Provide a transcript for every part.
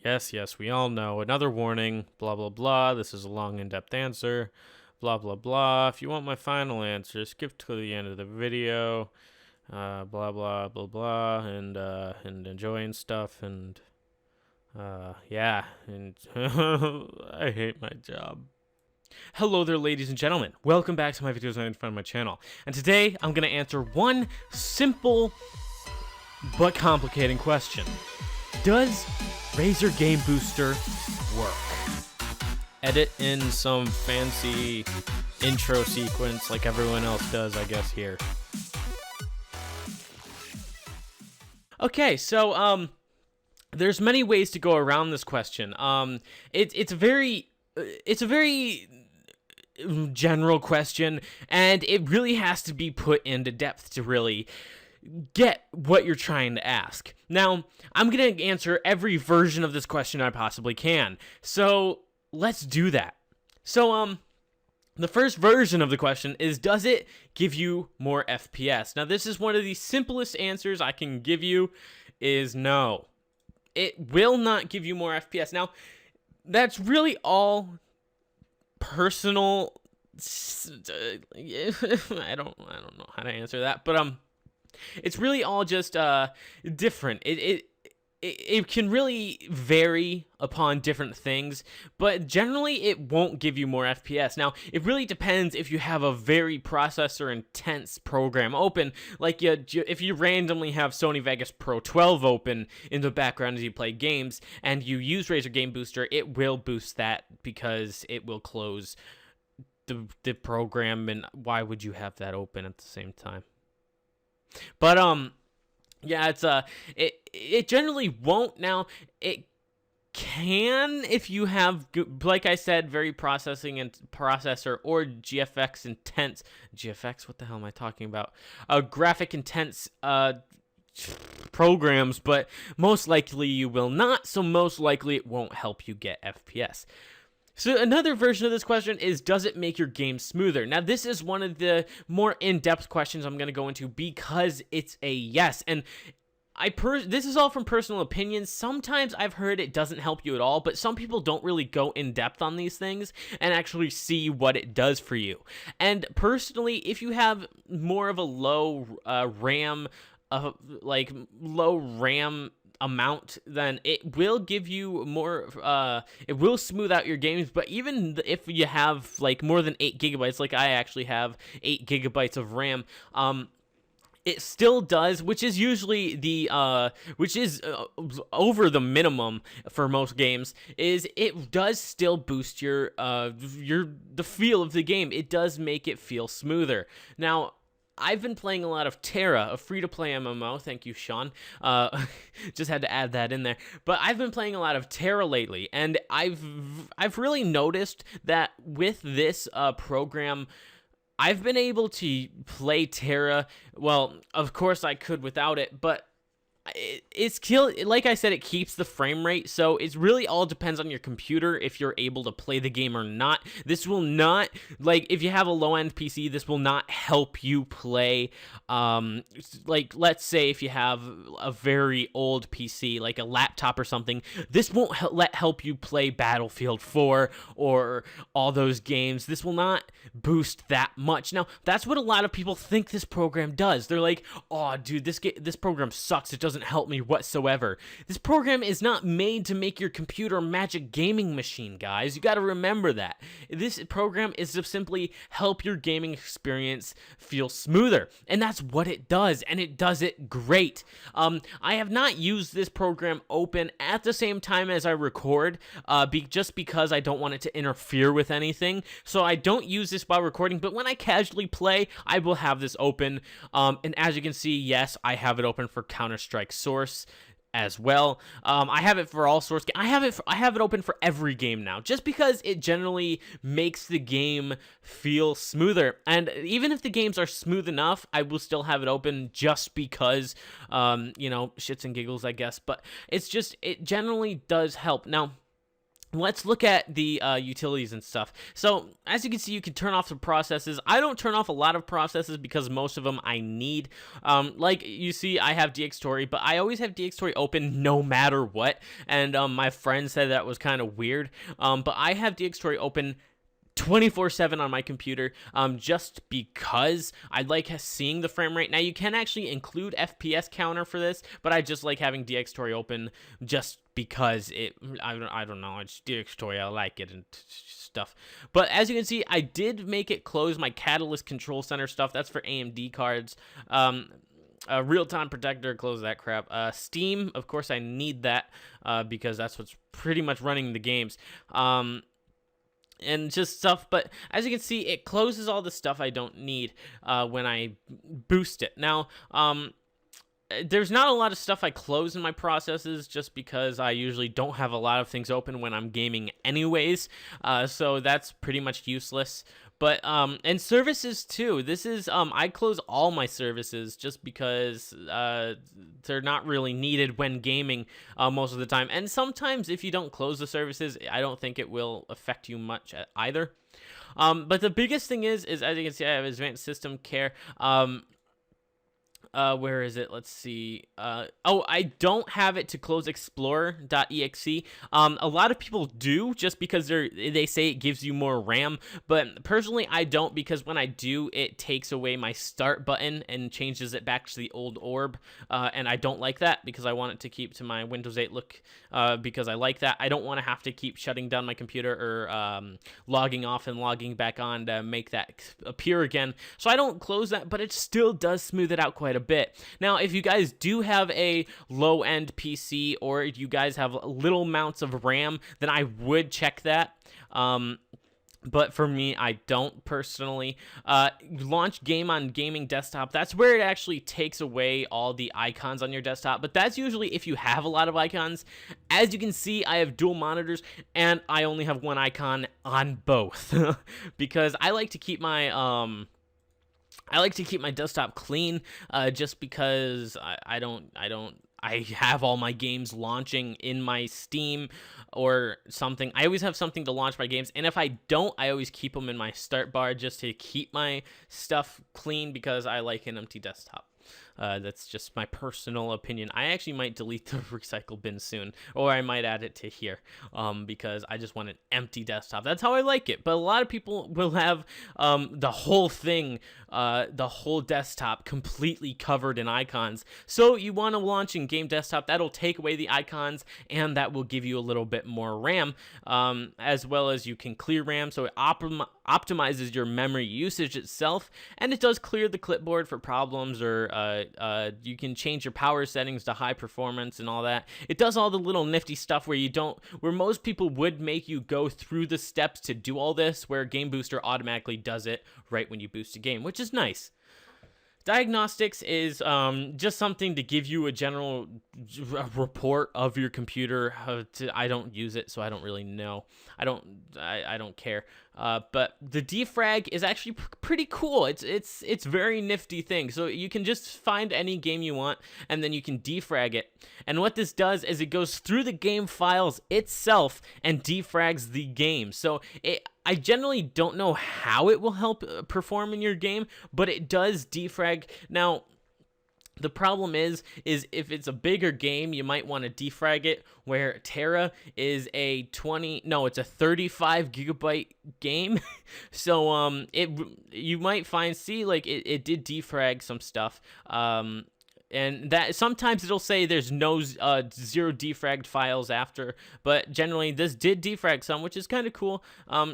Yes, we all know. Another warning, blah, blah, blah. This is a long, in-depth answer, blah, blah, blah. If you want my final answer, skip to the end of the video, blah, blah, blah, blah, and enjoying stuff, and, yeah, and I hate my job. Hello there, ladies and gentlemen. Welcome back to my videos on my channel. And today, I'm going to answer one simple but complicating question. Does Razer Game Booster work? Edit in some fancy intro sequence like everyone else does, I guess, here. Okay, so, there's many ways to go around this question. It's a very general question, and it really has to be put into depth to really get what you're trying to ask. Now, I'm going to answer every version of this question I possibly can. So, let's do that. So, the first version of the question is, does it give you more FPS? Now, this is one of the simplest answers I can give you, is no. It will not give you more FPS. Now, that's really all personal. I don't know how to answer that, but it's really all just different. It can really vary upon different things, but generally it won't give you more FPS. Now, it really depends if you have a very processor intense program open, like if you randomly have Sony Vegas Pro 12 open in the background as you play games, and you use Razer Game Booster, it will boost that because it will close the program, and why would you have that open at the same time? But yeah, it's it generally won't. Now, it can if you have, like I said, very processor or GFX intense. GFX, what the hell am I talking about? Graphic intense programs, but most likely you will not. So most likely it won't help you get FPS. So another version of this question is, does it make your game smoother? Now, this is one of the more in-depth questions I'm going to go into because it's a yes. And this is all from personal opinion. Sometimes I've heard it doesn't help you at all, but some people don't really go in-depth on these things and actually see what it does for you. And personally, if you have more of a low RAM amount, then it will give you more, it will smooth out your games. But even if you have like more than 8 gigabytes, like I actually have 8 gigabytes of RAM, it still does, which is usually over the minimum for most games, is it does still boost the feel of the game. It does make it feel smoother. Now, I've been playing a lot of Terra, a free-to-play MMO. Thank you, Sean. Just had to add that in there. But I've been playing a lot of Terra lately, and I've really noticed that with this program, I've been able to play Terra. Well, of course I could without it, but like I said, it keeps the frame rate, so it really all depends on your computer if you're able to play the game or not. This will not, like, if you have a low-end PC, this will not help you play, like, let's say if you have a very old PC, like a laptop or something, this won't help you play Battlefield 4 or all those games. This will not boost that much. Now, that's what a lot of people think this program does. They're like, oh, dude, this program sucks. It doesn't help me whatsoever. This program is not made to make your computer a magic gaming machine, guys. You got to remember that. This program is to simply help your gaming experience feel smoother, and that's what it does, and it does it great. I have not used this program open at the same time as I record, just because I don't want it to interfere with anything, so I don't use this while recording, but when I casually play, I will have this open, and as you can see, yes, I have it open for Counter-Strike Source as well. I have it for all Source games. I have it open for every game now, just because it generally makes the game feel smoother. And even if the games are smooth enough, I will still have it open just because, shits and giggles, I guess. But it generally does help. Now, let's look at the utilities and stuff. So as you can see, you can turn off the processes. I don't turn off a lot of processes because most of them I need. Like you see, I have DxTory, but I always have DxTory open no matter what. And my friend said that was kind of weird. But I have DxTory open 24/7 on my computer, just because I like seeing the frame rate. Now you can actually include FPS counter for this, but I just like having DxTory open just because I don't know, it's DxTory, I like it and stuff. But as you can see, I did make it close my Catalyst Control Center stuff. That's for AMD cards. Real-time protector, close that crap. Steam, of course I need that, because that's what's pretty much running the games. And just stuff, but as you can see, it closes all the stuff I don't need when I boost it. Now, there's not a lot of stuff I close in my processes just because I usually don't have a lot of things open when I'm gaming anyways, so that's pretty much useless. But and services too. This is I close all my services just because they're not really needed when gaming most of the time. And sometimes if you don't close the services, I don't think it will affect you much either. But the biggest thing is as you can see, I have advanced system care. Where is it? Let's see. Oh, I don't have it to close explorer.exe. A lot of people do just because they say it gives you more RAM, but personally I don't, because when I do, it takes away my start button and changes it back to the old orb, and I don't like that because I want it to keep to my Windows 8 look, because I like that. I don't want to have to keep shutting down my computer or logging off and logging back on to make that appear again. So I don't close that, but it still does smooth it out quite a bit. Now, if you guys do have a low-end PC or you guys have little amounts of RAM, then I would check that. But for me, I don't personally. Launch game on gaming desktop. That's where it actually takes away all the icons on your desktop. But that's usually if you have a lot of icons. As you can see, I have dual monitors and I only have one icon on both because I like to keep my desktop clean, just because I have all my games launching in my Steam or something. I always have something to launch my games, and if I don't, I always keep them in my start bar just to keep my stuff clean because I like an empty desktop. That's just my personal opinion. I actually might delete the recycle bin soon, or I might add it to here, because I just want an empty desktop. That's how I like it. But a lot of people will have the whole thing, the whole desktop completely covered in icons. So you want to launch in game desktop. That'll take away the icons, and that will give you a little bit more RAM, as well as you can clear RAM. So it optimizes your memory usage itself, and it does clear the clipboard for problems, or you can change your power settings to high performance and all that. It does all the little nifty stuff where most people would make you go through the steps to do all this, where Game Booster automatically does it right when you boost a game, which is nice. Diagnostics is just something to give you a general report of your computer. I don't use it, so I don't really know. I don't care. But the defrag is actually pretty cool. It's very nifty thing. So you can just find any game you want, and then you can defrag it. And what this does is it goes through the game files itself and defrags the game. So I generally don't know how it will help perform in your game, but it does defrag. Now, the problem is if it's a bigger game, you might want to defrag it, where Terra is it's a 35 gigabyte game. So you might it did defrag some stuff. And that sometimes it'll say there's no zero defragged files after, but generally this did defrag some, which is kind of cool.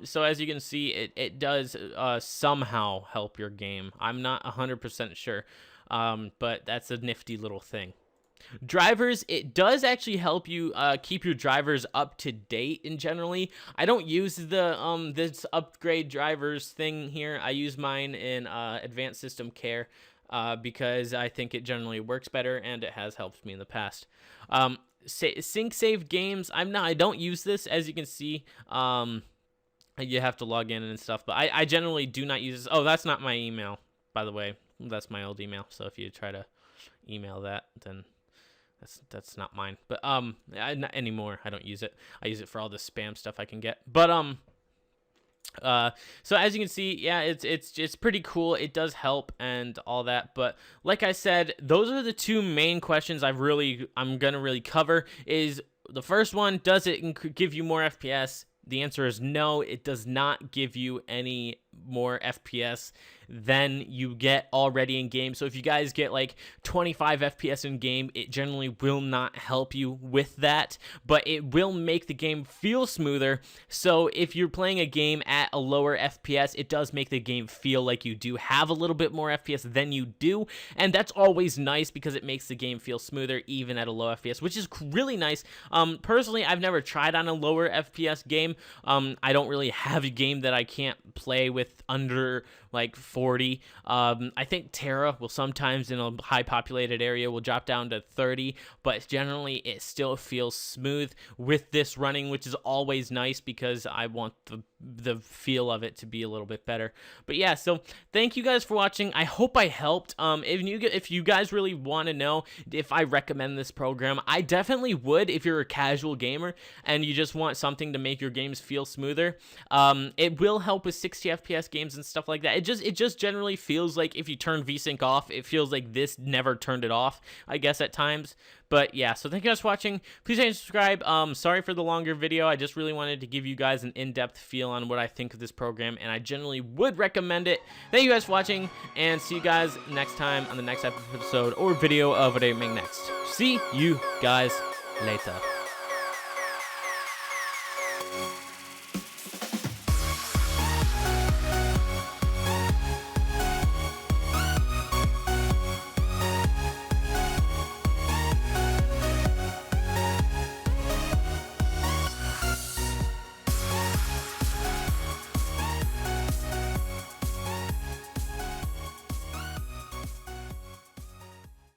So as you can see, it does somehow help your game. I'm not 100% sure, but that's a nifty little thing. Drivers, it does actually help you keep your drivers up to date. And generally, I don't use the this upgrade drivers thing here. I use mine in advanced system care, because I think it generally works better and it has helped me in the past. Sync saved games, I don't use this, as you can see. You have to log in and stuff, but I generally do not use this. Oh, that's not my email, by the way. That's my old email, so if you try to email that, then That's not mine, but not anymore. I don't use it. I use it for all the spam stuff I can get. But so as you can see, yeah, it's pretty cool. It does help and all that. But like I said, those are the two main questions I'm gonna really cover. Is the first one, does it give you more FPS? The answer is no, it does not give you any more FPS than you get already in game. So if you guys get like 25 FPS in game, it generally will not help you with that, but it will make the game feel smoother. So if you're playing a game at a lower FPS, it does make the game feel like you do have a little bit more FPS than you do, and that's always nice because it makes the game feel smoother even at a low FPS, which is really nice. Personally, I've never tried on a lower FPS game. I don't really have a game that I can't play with under like 40. I think Terra will sometimes in a high populated area will drop down to 30, but generally it still feels smooth with this running, which is always nice because I want the feel of it to be a little bit better. But yeah, so thank you guys for watching. I hope I helped. If you guys really want to know if I recommend this program, I definitely would. If you're a casual gamer and you just want something to make your games feel smoother, it will help with 60 FPS games and stuff like that. It just generally feels like if you turn VSync off, it feels like this never turned it off, I guess, at times. But yeah, so thank you guys for watching. Please hit subscribe. Sorry for the longer video. I just really wanted to give you guys an in-depth feel on what I think of this program, and I generally would recommend it. Thank you guys for watching, and see you guys next time on the next episode or video of what I make next. See you guys later.